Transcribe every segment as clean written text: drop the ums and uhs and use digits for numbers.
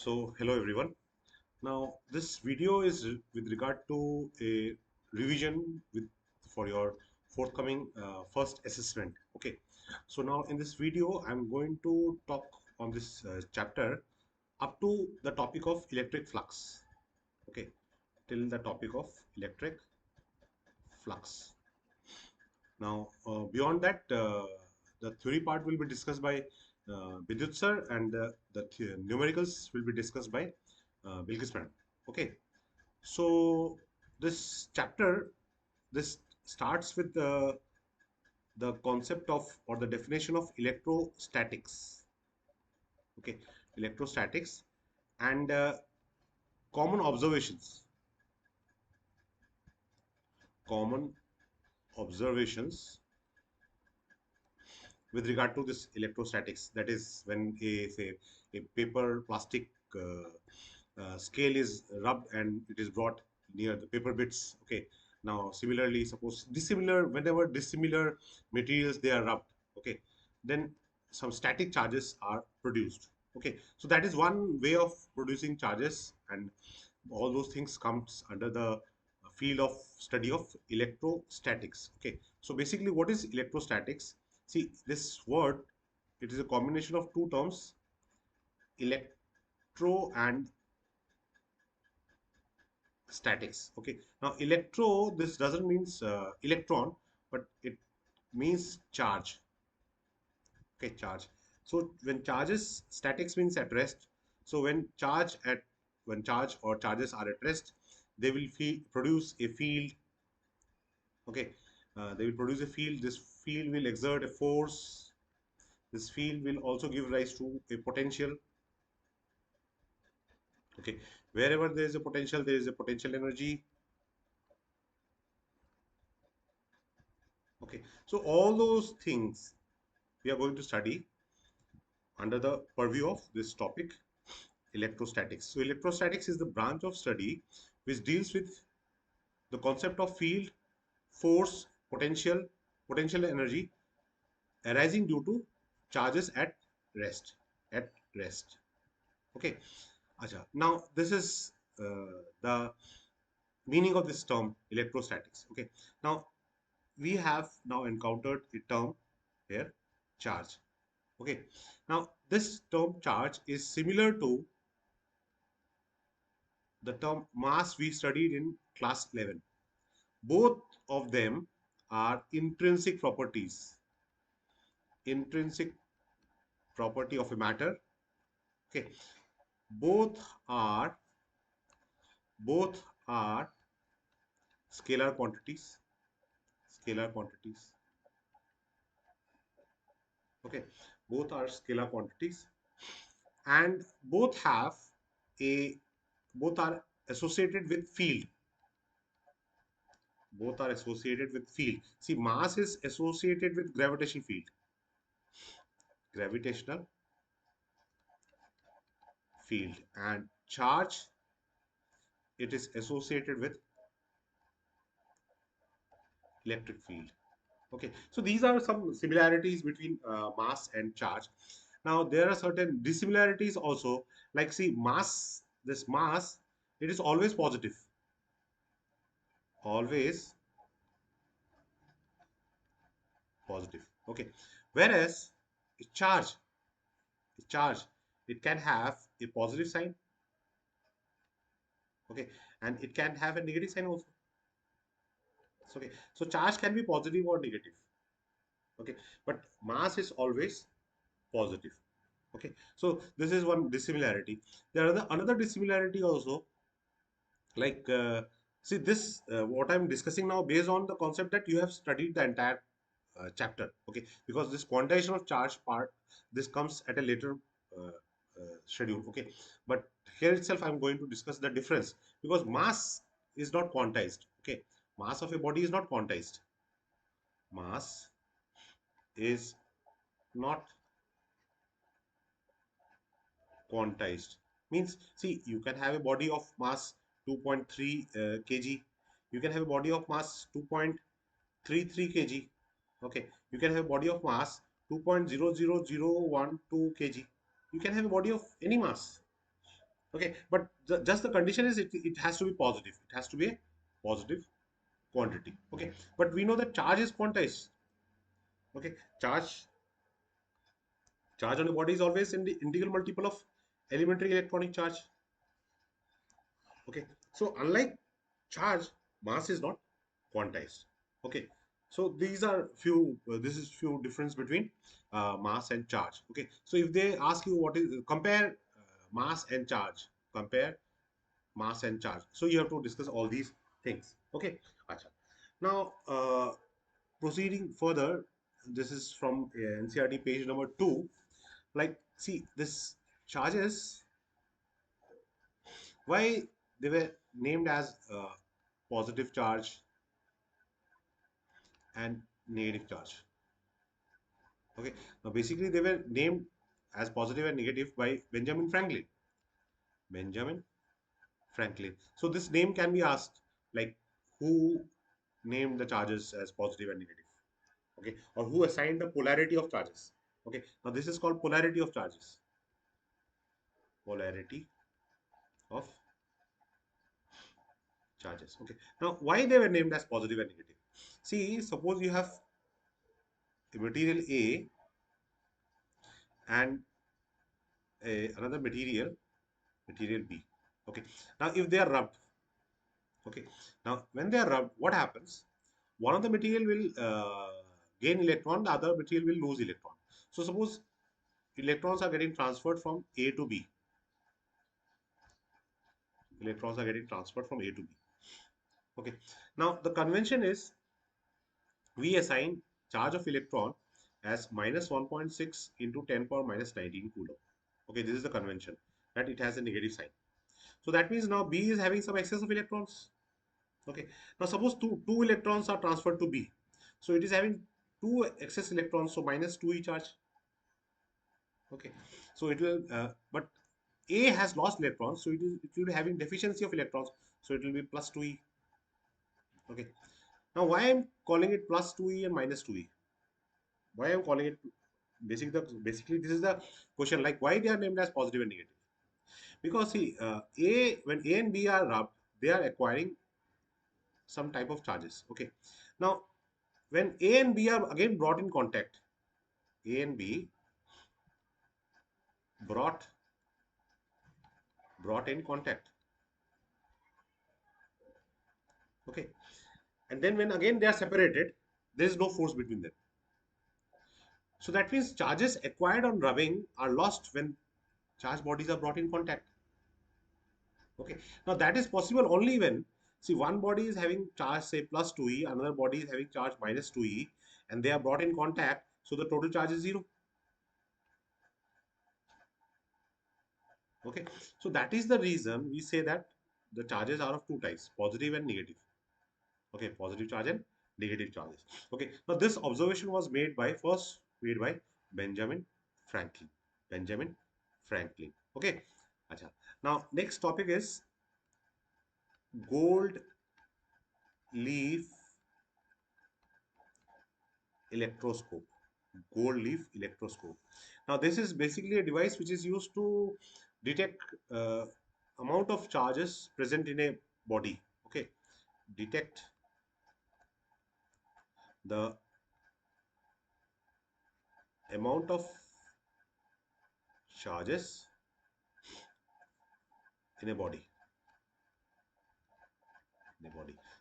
Hello everyone. Now this video is with regard to a revision for your forthcoming first assessment. Okay. So now in this video I'm going to talk on this chapter up to the topic of electric flux. Okay, till the topic of electric flux. Now beyond that, the theory part will be discussed by Vidyut sir, and the numericals will be discussed by Bilkis madam. Okay. So this chapter, this starts with the concept of or the definition of electrostatics. Okay, electrostatics and common observations. Common observations with regard to this electrostatics. That is when a paper plastic scale is rubbed and it is brought near the paper bits. Okay. Now, similarly, suppose dissimilar, whenever dissimilar materials they are rubbed, okay, then some static charges are produced. Okay, so that is one way of producing charges, and all those things comes under the field of study of electrostatics. Okay, so basically, what is electrostatics? See, this word, it is a combination of two terms, electro and statics. Okay, now electro, this doesn't means electron, but it means charge. Okay, charge. So when charges, statics means at rest. So when charge or charges are at rest, they will produce a field. Okay, they will produce a field. This field will exert a force. This field will also give rise to a potential. Okay, wherever there is a potential, there is a potential energy. Okay, so all those things we are going to study under the purview of this topic, electrostatics. So electrostatics is the branch of study which deals with the concept of field, force, potential energy arising due to charges at rest. At rest. Okay. Acha. Now this is the meaning of this term electrostatics. Okay. Now we have now encountered a term here, charge. Okay. Now this term charge is similar to the term mass we studied in class 11. Both of them are intrinsic property of a matter. Okay, both are both are scalar quantities. Scalar quantities. Okay, both are scalar quantities, and a both are associated with field. Both are associated with field. See, mass is associated with gravitational field. Gravitational field, and charge, it is associated with electric field. Okay, so these are some similarities between mass and charge. Now there are certain dissimilarities also, like see, mass, this mass, it is always positive. Always positive. Okay, whereas a charge, a charge, it can have a positive sign. Okay, and it can have a negative sign also. Okay, so charge can be positive or negative. Okay, but mass is always positive. Okay, so this is one dissimilarity. There are another dissimilarity also, like see this what I'm discussing now based on the concept that you have studied the entire chapter. Okay, because this quantization of charge part, this comes at a later schedule. Okay, but here itself I'm going to discuss the difference, because mass is not quantized. Okay, mass of a body is not quantized. Mass is not quantized. Means, see, you can have a body of mass 2.3 kg. You can have a body of mass 2.33 kg. Okay, you can have a body of mass 2.00012 kg. You can have a body of any mass. Okay, but just the condition is it has to be positive. It has to be a positive quantity. Okay, but we know that charge is quantized. Okay, charge on a body is always in the integral multiple of elementary electronic charge. Okay, so unlike charge, mass is not quantized. Okay, so these are few this is few difference between mass and charge. Okay, so if they ask you what is compare mass and charge, compare mass and charge, so you have to discuss all these things. Okay, Acha. Now proceeding further, this is from NCERT page number 2. Like, see this charges, why they were named as positive charge and negative charge. Okay, now basically they were named as positive and negative by Benjamin Franklin. Benjamin Franklin. So this name can be asked, like, who named the charges as positive and negative? Okay, or who assigned the polarity of charges? Okay, now this is called polarity of charges. Polarity of charges. Okay, now why they were named as positive and negative? See, suppose you have a material A and another material B. Okay, now if they are rubbed, okay, now when they are rubbed, what happens? One of the material will gain electron, the other material will lose electron. So suppose electrons are getting transferred from A to B. Electrons are getting transferred from A to B. Okay, now the convention is we assign charge of electron as minus 1.6 into 10 power minus 19 coulomb. Okay, this is the convention, that it has a negative sign. So that means now B is having some excess of electrons. Okay, now suppose two electrons are transferred to B. So it is having two excess electrons, so minus 2e charge. Okay, so it will, but A has lost electrons, so it will be having deficiency of electrons, so it will be plus 2e. Okay, now why I'm calling it plus 2e and minus 2e? Why I'm calling it basically this is the question, like why they are named as positive and negative? Because see, when A and B are rubbed, they are acquiring some type of charges. Okay, now when A and B are again brought in contact, A and B brought in contact. Okay, and then when again they are separated, there is no force between them. So that means charges acquired on rubbing are lost when charged bodies are brought in contact. Okay, now that is possible only when, see, one body is having charge say plus 2e, another body is having charge minus 2e, and they are brought in contact, so the total charge is 0. Okay, so that is the reason we say that the charges are of two types, positive and negative. Okay, positive charge and negative charges. Okay, now this observation was first made by Benjamin Franklin. Benjamin Franklin. Okay, Acha. Now next topic is gold leaf electroscope. Gold leaf electroscope. Now this is basically a device which is used to detect amount of charges present in a body. Okay, detect the amount of charges in a body.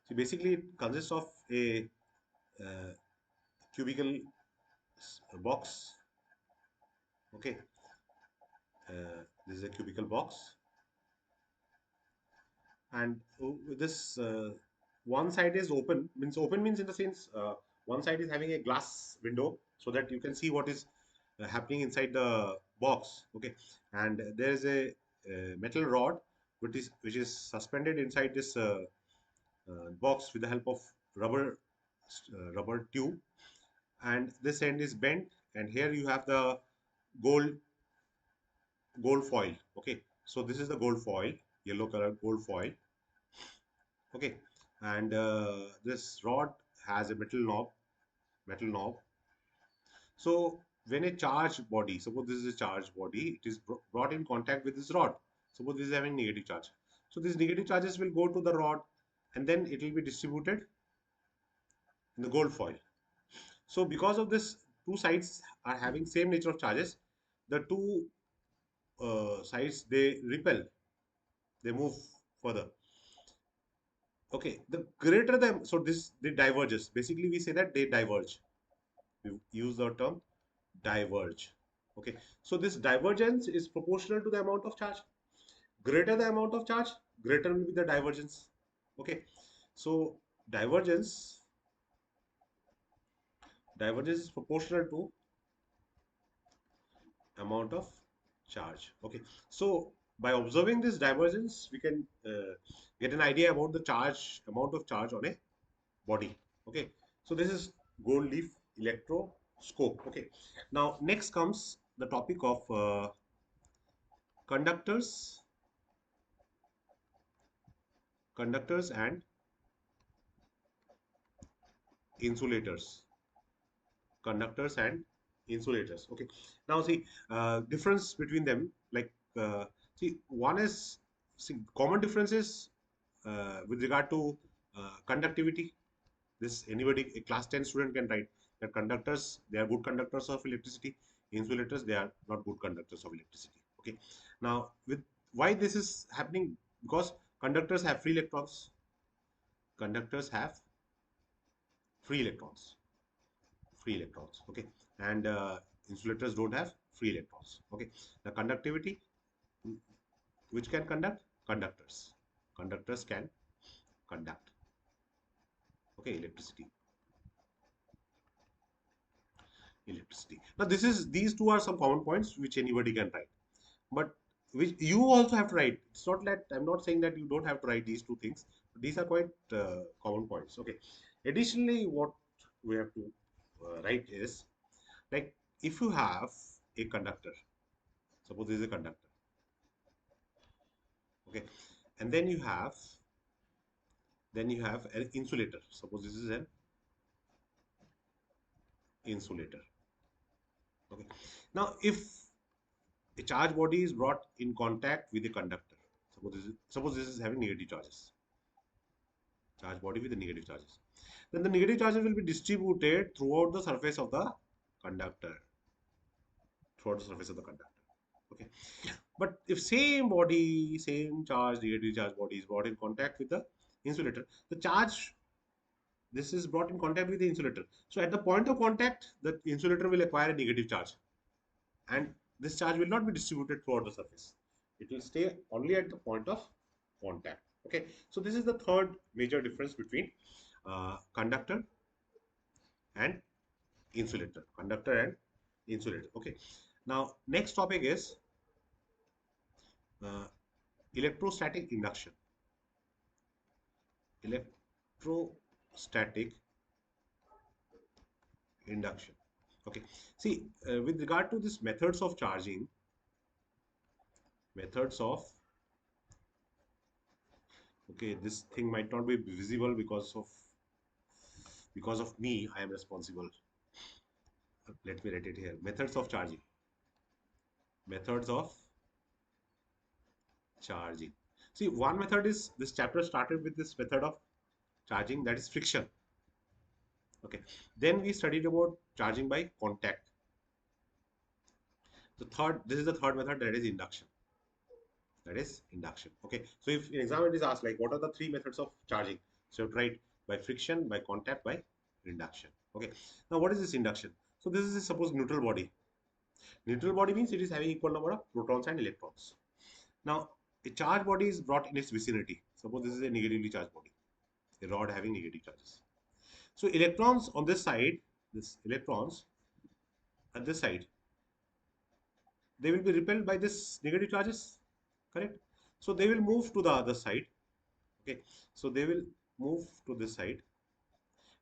So basically, it consists of a uh, cubical box. Okay, this is a cubical box, and this one side is open. Means open means in the sense one side is having a glass window so that you can see what is happening inside the box. Okay, and there is a metal rod which is suspended inside this box with the help of rubber tube, and this end is bent, and here you have the gold foil. Okay, so this is the gold foil, yellow color gold foil. Okay, and this rod has a metal knob. So when a charged body, suppose this is a charged body, it is brought in contact with this rod. Suppose this is having negative charge. So these negative charges will go to the rod and then it will be distributed in the gold foil. So because of this, two sides are having same nature of charges. The two sides, they repel, they move further. Okay, the greater the, so this, they diverges. Basically, we say that they diverge. We use the term diverge. Okay, so this divergence is proportional to the amount of charge. Greater the amount of charge, greater will be the divergence. Okay, so divergence divergence is proportional to amount of charge. Okay, so by observing this divergence, we can get an idea about the charge, amount of charge on a body. Okay, so this is gold leaf electroscope. Okay, now next comes the topic of conductors, conductors and insulators, conductors and insulators. Okay, now see difference between them. Like see, one is, see, common differences with regard to conductivity. This anybody, a class 10 student can write that conductors, they are good conductors of electricity. Insulators, they are not good conductors of electricity. Okay, now with why this is happening, because conductors have free electrons, conductors have free electrons, free electrons. Okay, and insulators don't have free electrons. Okay, the conductivity, which can conduct, conductors, conductors can conduct. Okay, electricity. Now this is, these two are some common points which anybody can write, but which you also have to write. It's not that I'm not saying that you don't have to write these two things. These are quite common points. Okay, additionally, what we have to write is, like, if you have a conductor, suppose this is a conductor. Okay, and then you have an insulator. Suppose this is an insulator. Okay, now if a charge body is brought in contact with a conductor, suppose this is having negative charges, charge body with the negative charges, then the negative charges will be distributed throughout the surface of the conductor, throughout the surface of the conductor. Okay, but if same body, same charge, negative charge body is brought in contact with the insulator, the charge, this is brought in contact with the insulator, so at the point of contact, the insulator will acquire a negative charge, and this charge will not be distributed throughout the surface. It will stay only at the point of contact. Okay, so this is the third major difference between conductor and insulator, conductor and insulator. Okay, now next topic is uh, electrostatic induction. Electrostatic induction. Okay, see, with regard to this methods of charging, methods of, okay, this thing might not be visible because of me, I am responsible. Let me write it here. Methods of charging. Methods of charging. See, one method is, this chapter started with this method of charging, that is friction. Okay. Then we studied about charging by contact. This is the third method, that is induction. That is induction. Okay. So if in exam it is asked, like, what are the three methods of charging? So you write by friction, by contact, by induction. Okay. Now what is this induction? So this is, suppose, neutral body. Neutral body means it is having equal number of protons and electrons. Now, a charged body is brought in its vicinity. Suppose this is a negatively charged body, a rod having negative charges. So electrons on this side, this electrons at this side, they will be repelled by this negative charges, correct? So they will move to the other side. Okay, so they will move to this side,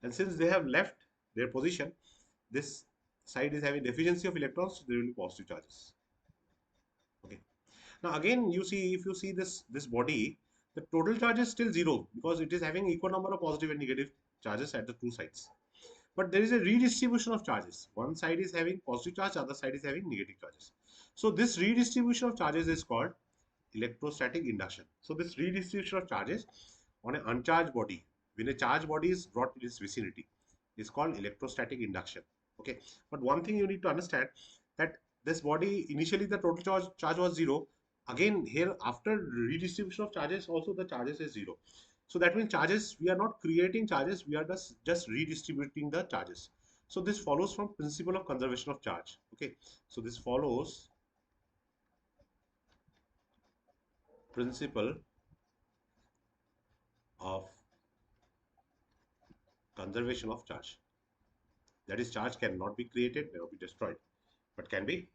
and since they have left their position, this side is having deficiency of electrons, so there will be positive charges. Okay. Now again, you see, if you see this body, the total charge is still zero because it is having equal number of positive and negative charges at the two sides. But there is a redistribution of charges. One side is having positive charge, other side is having negative charges. So this redistribution of charges is called electrostatic induction. So this redistribution of charges on an uncharged body, when a charged body is brought to its vicinity, is called electrostatic induction. Okay, but one thing you need to understand, that this body, initially the total charge was zero. Again here, after redistribution of charges, also the charges is zero. So that means charges, we are not creating charges, we are just redistributing the charges. So this follows from principle of conservation of charge. Okay, so this follows principle of conservation of charge. That is, charge cannot be created, cannot be destroyed, but can be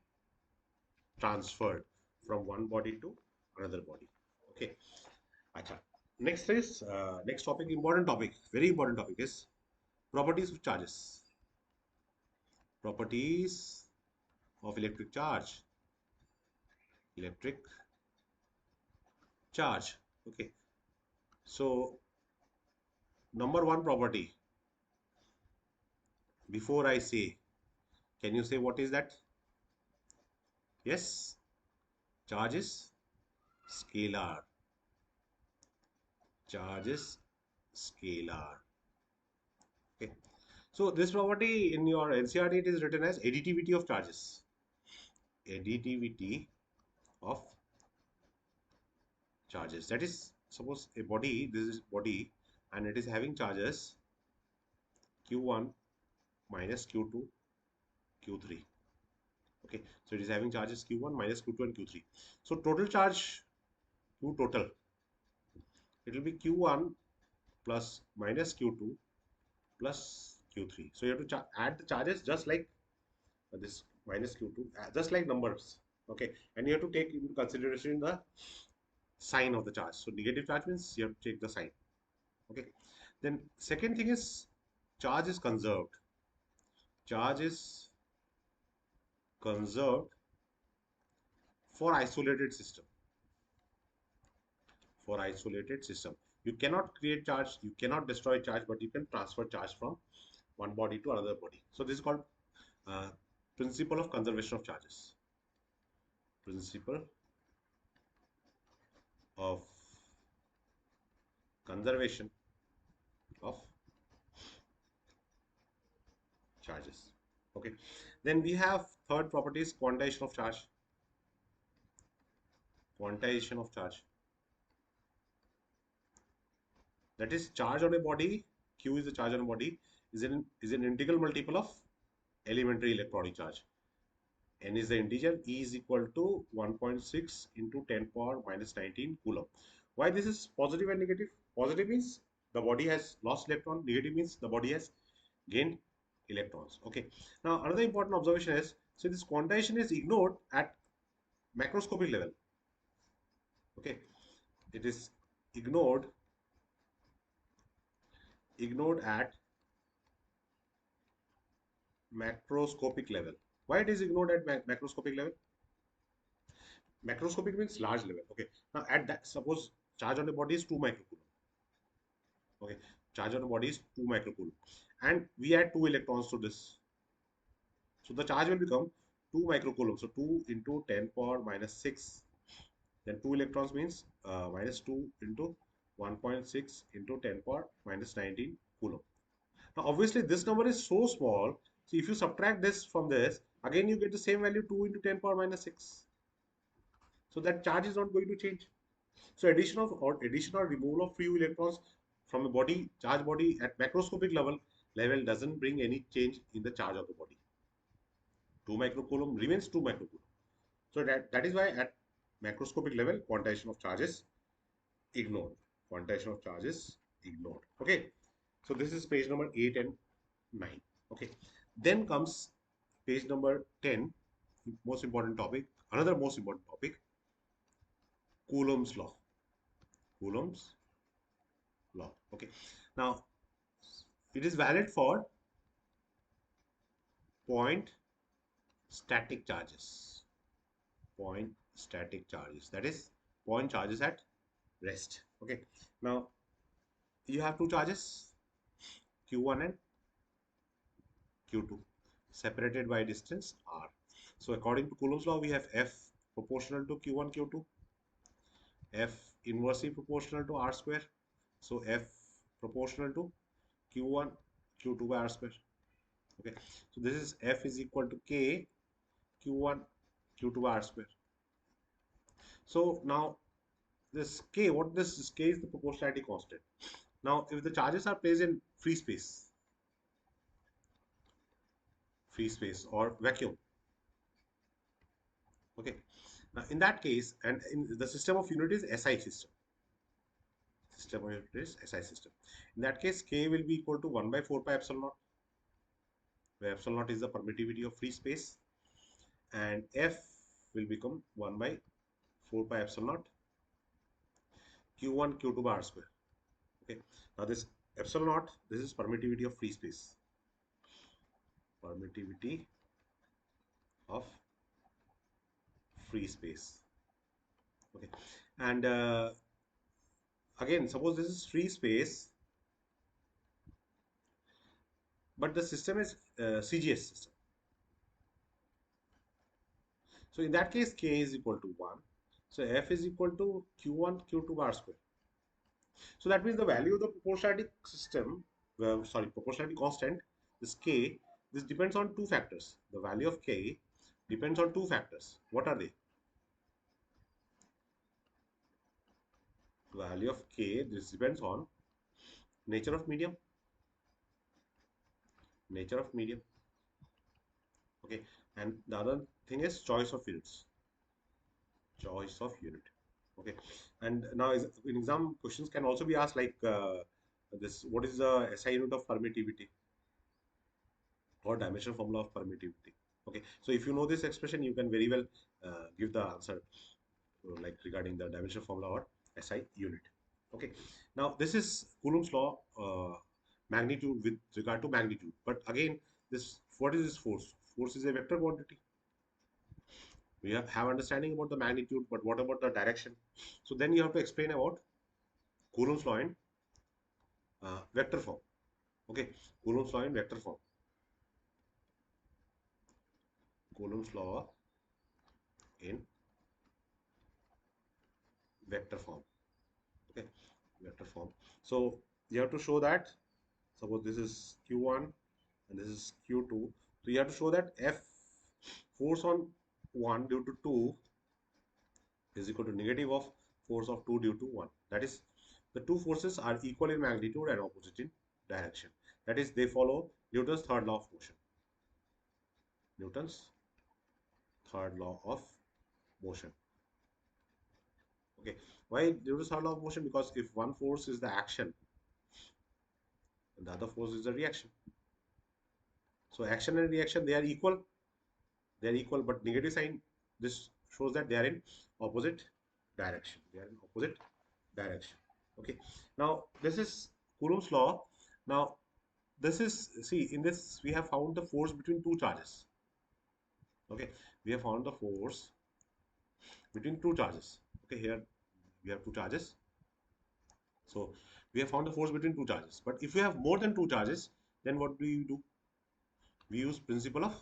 transferred from one body to another body. Okay. Acha. Next topic, important topic, very important topic is properties of charges. Properties of electric charge. Electric charge. Okay. So number one property. Before I say, can you say what is that? Yes, charge is scalar. Charge is scalar. Okay. So this property in your NCERT, it is written as additivity of charges. Additivity of charges. That is, suppose a body, this is body, and it is having charges Q1 minus Q2, Q3. Okay, so it is having charges Q1 minus Q2 and Q3. So total charge Q total, it will be Q1 plus minus Q2 plus Q3. So you have to add the charges just like this minus Q2, just like numbers. Okay, and you have to take into consideration the sign of the charge. So negative charge means you have to take the sign. Okay. Then second thing is charge is conserved. Charge is conserved for isolated system. For isolated system, you cannot create charge, you cannot destroy charge, but you can transfer charge from one body to another body. So this is called uh, principle of conservation of charges. Principle of conservation of charges. Okay. Then we have third property is quantization of charge. Quantization of charge. That is, charge on a body, Q is the charge on a body, is an integral multiple of elementary electronic charge. N is the integer, E is equal to 1.6 into 10 power minus 19 coulomb. Why this is positive and negative? Positive means the body has lost electron, negative means the body has gained electrons. Okay. Now another important observation is, so this quantization is ignored at macroscopic level. Okay. It is ignored at macroscopic level. Why it is ignored at macroscopic level? Macroscopic means large level. Okay. Now at that, suppose charge on the body is 2 microcoulomb. Okay. Charge on the body is 2 microcoulomb. And we add 2 electrons to this. So the charge will become 2 microcoulomb. So 2 into 10 power minus 6. Then 2 electrons means minus 2 into 1.6 into 10 power minus 19 coulomb. Now obviously this number is so small. So if you subtract this from this, again you get the same value, 2 into 10 power minus 6. So that charge is not going to change. So addition or removal of free electrons from a body, charge body at macroscopic level doesn't bring any change in the charge of the body. 2 microcoulomb remains 2 microcoulomb. So that is why at macroscopic level, quantization of charges ignored. Quantization of charges ignored. Okay. So this is page number 8 and 9. Okay. Then comes page number 10, most important topic, another most important topic, Coulombs law. Coulombs law. Okay. Now, it is valid for point static charges. Point static charges. That is, point charges at rest. Okay. Now, you have two charges, Q1 and Q2, separated by distance R. So according to Coulombs law, we have F proportional to Q1, Q2. F inversely proportional to R square. So F proportional to Q1 Q2 by R square. Okay, so this is F is equal to K Q1 Q2 by R square. So now this K, what this K is the proportionality constant. Now if the charges are placed in free space or vacuum, okay, now in that case, and in the system of unit is SI system of unit is SI system. In that case, K will be equal to 1 by 4 pi epsilon naught, where epsilon naught is the permittivity of free space, and F will become 1 by 4 pi epsilon naught Q1 Q2 bar square. Okay, now this epsilon naught, this is permittivity of free space, permittivity of free space. Okay, and again, suppose this is free space, but the system is CGS system. So in that case, K is equal to 1. So F is equal to Q1 Q2 bar square. So that means the value of the proportionality system, proportionality constant, this K, this depends on two factors. The value of K depends on two factors. What are they? Value of K, this depends on nature of medium, nature of medium. Okay, and the other thing is choice of units, choice of unit. Okay, and now in exam questions can also be asked like this: what is the SI unit of permittivity or dimensional formula of permittivity? Okay, so if you know this expression, you can very well give the answer like regarding the dimensional formula or SI unit. Okay, now this is Coulombs law, magnitude with regard to magnitude. But again, this what is this force? Force is a vector quantity. We have understanding about the magnitude, but what about the direction? So then you have to explain about Coulombs law in vector form. Okay, Coulombs law in vector form. Coulombs law in vector form. Okay, vector form. So you have to show that suppose this is Q1 and this is Q2. So you have to show that F force on 1 due to 2 is equal to negative of force of 2 due to 1. That is, the two forces are equal in magnitude and opposite in direction. That is, they follow Newton's third law of motion. Newton's third law of motion. Okay, why Newton's third law of motion? Because if one force is the action and the other force is the reaction. So action and reaction, they are equal. They are equal, but negative sign, this shows that they are in opposite direction. They are in opposite direction. Okay. Now this is Coulomb's law. Now this is, see, in this we have found the force between two charges. Okay, we have found the force between two charges. Okay, here we have two charges. So we have found the force between two charges. But if we have more than two charges, then what do we do? We use principle of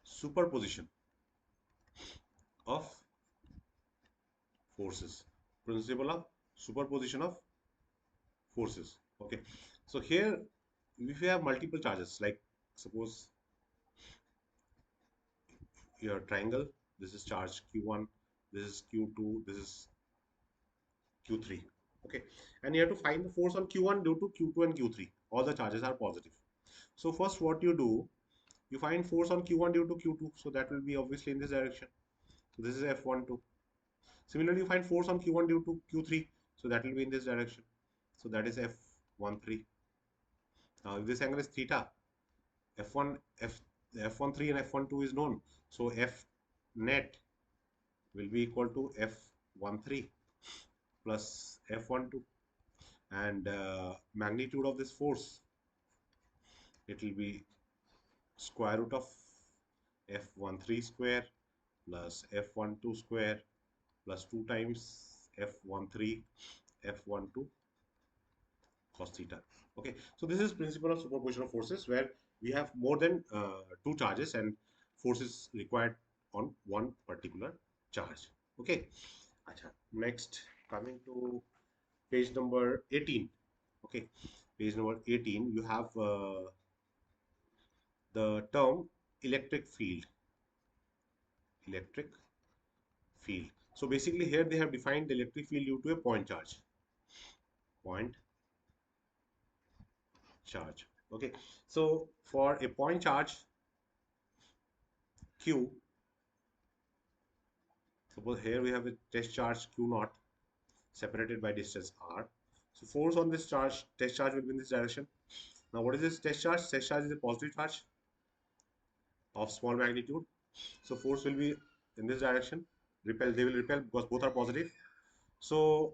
superposition of forces. Principle of superposition of forces. Okay, so here if you have multiple charges, like suppose your triangle, this is charge Q1, this is Q2, this is Q3. Okay, and you have to find the force on Q1 due to Q2 and Q3. All the charges are positive. So first what you do, you find force on Q1 due to Q2, so that will be obviously in this direction. So this is F12. Similarly, you find force on Q1 due to Q3, so that will be in this direction. So that is F13. Now if this angle is theta, F1, F13 and F12 is known. So F net will be equal to F13 plus F12, and magnitude of this force, it will be square root of F13 square plus F12 square plus 2 times F13 F12 cos theta. Okay, so this is principle of superposition of forces, where we have more than two charges, and force is required on one particular charge. Okay. Acha. Next, coming to page number 18. Okay, page number 18, you have the term electric field. Electric field. So basically here they have defined the electric field due to a point charge. Point charge. Okay, so for a point charge Q, suppose here we have a test charge Q naught separated by distance R. So force on this charge, test charge will be in this direction. Now what is this test charge? Test charge is a positive charge of small magnitude. So force will be in this direction. Repel, they will repel because both are positive. So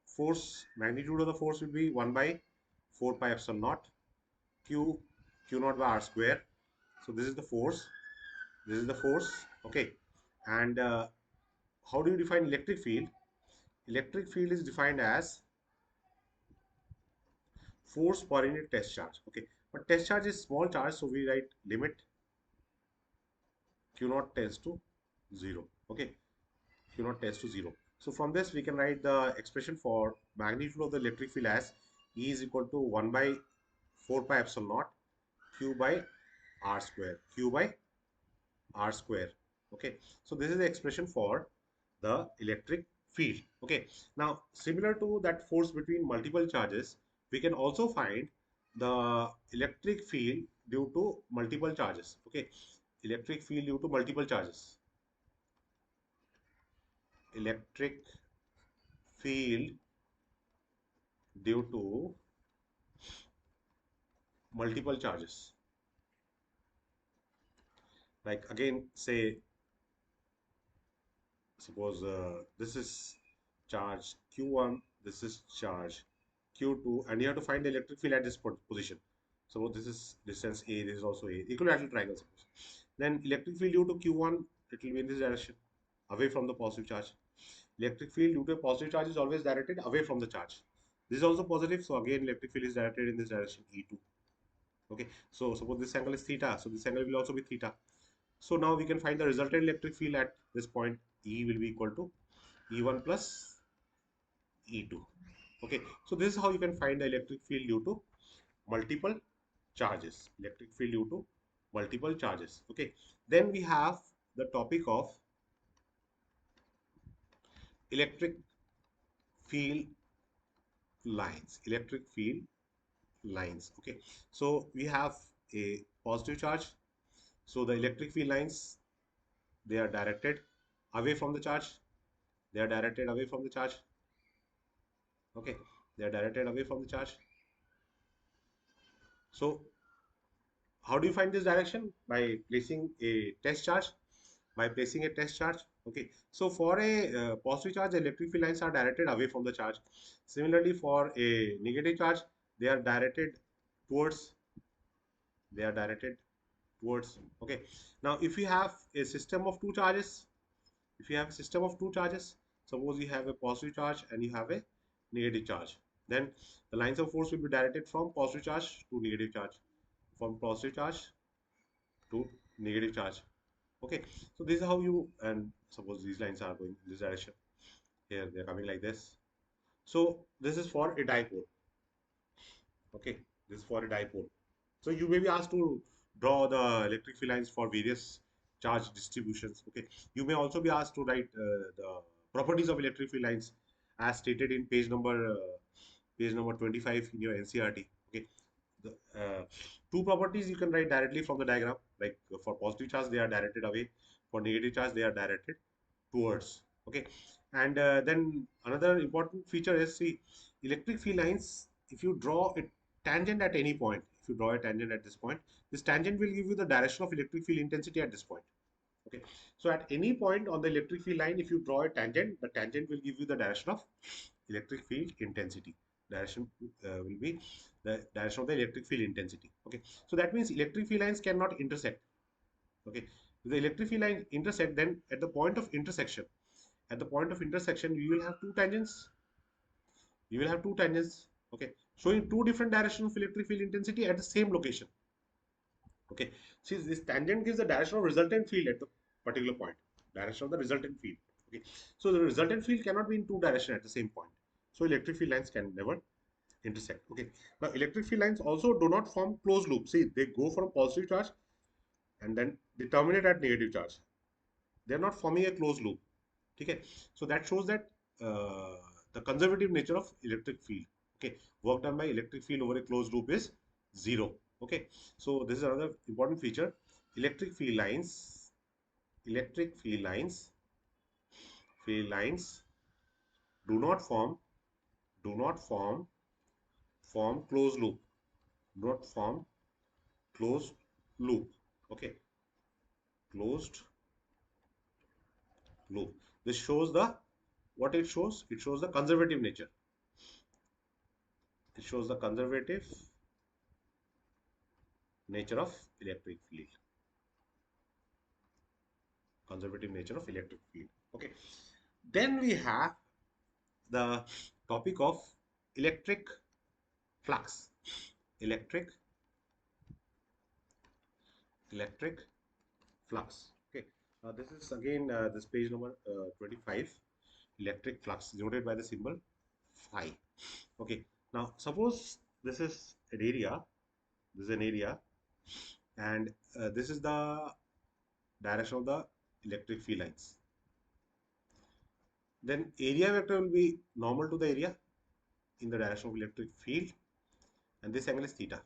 force, magnitude of the force will be 1 by 4 pi epsilon naught q naught by r square. So this is the force. This is the force. Okay. And how do you define electric field? Electric field is defined as force per unit test charge. Okay. But test charge is small charge, so we write limit q naught tends to 0. Okay. Q naught tends to 0. So from this we can write the expression for magnitude of the electric field as E is equal to 1 by 4 pi epsilon naught Q by R square. Q by R square. Okay. So this is the expression for the electric field. Okay. Now similar to that force between multiple charges, we can also find the electric field due to multiple charges. Okay. Electric field due to multiple charges. Electric field due to multiple charges. Like again, say, suppose this is charge Q1, this is charge Q2, and you have to find the electric field at this position. So this is distance A, this is also A, equilateral triangle suppose. Then electric field due to Q1, it will be in this direction, away from the positive charge. Electric field due to a positive charge is always directed away from the charge. This is also positive, so again electric field is directed in this direction, E2. Okay, so suppose this angle is theta, so this angle will also be theta. So now we can find the resultant electric field at this point. E will be equal to E1 plus E2. Okay, so this is how you can find the electric field due to multiple charges. Electric field due to multiple charges. Okay, then we have the topic of electric field lines. Electric field lines. Okay, so we have a positive charge. So the electric field lines, they are directed away from the charge. They are directed away from the charge. Okay, they are directed away from the charge. So how do you find this direction? By placing a test charge. By placing a test charge. Okay, so for a positive charge, the electric field lines are directed away from the charge. Similarly, for a negative charge, they are directed towards. They are directed towards. Okay, now if you have a system of two charges, if you have a system of two charges, suppose you have a positive charge and you have a negative charge, then the lines of force will be directed from positive charge to negative charge, from positive charge to negative charge. Okay, so this is how you, and suppose these lines are going in this direction, here they're coming like this. So this is for a dipole. Okay, this is for a dipole. So you may be asked to draw the electric field lines for various charge distributions. Okay, you may also be asked to write the properties of electric field lines as stated in page number 25 in your NCERT. Okay, the two properties you can write directly from the diagram. Like for positive charge, they are directed away. For negative charge, they are directed towards. Okay, and then another important feature is, see, electric field lines. If you draw a tangent at any point, if you draw a tangent at this point, this tangent will give you the direction of electric field intensity at this point. Okay, so at any point on the electric field line, if you draw a tangent, the tangent will give you the direction of electric field intensity. Direction will be the direction of the electric field intensity. Okay, so that means electric field lines cannot intersect. Okay, if the electric field line intersect, then at the point of intersection, you will have two tangents. You will have two tangents. Okay, showing two different directions of electric field intensity at the same location. Okay, see, this tangent gives the direction of resultant field at the particular point, direction of the resultant field. Okay, so the resultant field cannot be in two directions at the same point, so electric field lines can never intersect. Okay, now electric field lines also do not form closed loop. See, they go from positive charge and then they terminate at negative charge. They are not forming a closed loop. Okay, so that shows that uh, the conservative nature of electric field. Okay, work done by electric field over a closed loop is zero. Okay, so this is another important feature. Electric field lines, electric field lines do not form, do not form, form closed loop, do not form closed loop. Okay, closed loop. This shows the, what it shows? It shows the conservative nature. It shows the conservative nature of electric field. Conservative nature of electric field. Okay. Then we have the topic of electric flux. Electric, electric flux. Okay. This is again this page number 25. Electric flux denoted by the symbol phi. Okay. Now suppose this is an area. This is an area, and this is the direction of the electric field lines. Then area vector will be normal to the area in the direction of electric field, and this angle is theta.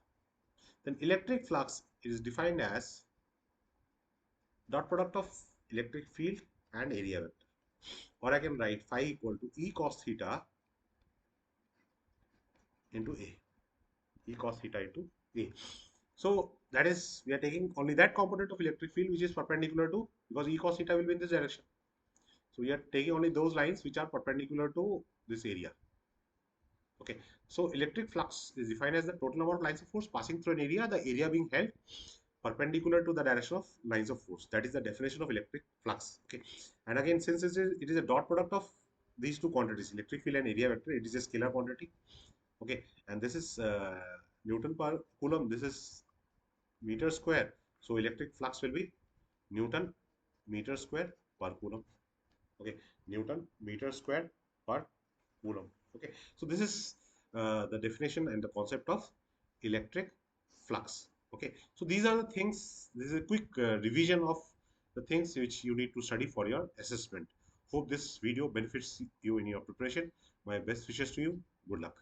Then electric flux is defined as dot product of electric field and area vector. Or I can write phi equal to E cos theta into A. E cos theta into A. So that is, we are taking only that component of electric field which is perpendicular to, because E cos theta will be in this direction. So we are taking only those lines which are perpendicular to this area. Okay. So electric flux is defined as the total number of lines of force passing through an area, the area being held perpendicular to the direction of lines of force. That is the definition of electric flux. Okay, and again, since it is a dot product of these two quantities, electric field and area vector, it is a scalar quantity. Okay, and this is Newton per Coulomb. This is meter square. So electric flux will be Newton meter square per Coulomb. Okay, Newton meter square per Coulomb. Okay, so this is the definition and the concept of electric flux. Okay, so these are the things. This is a quick revision of the things which you need to study for your assessment. Hope this video benefits you in your preparation. My best wishes to you. Good luck.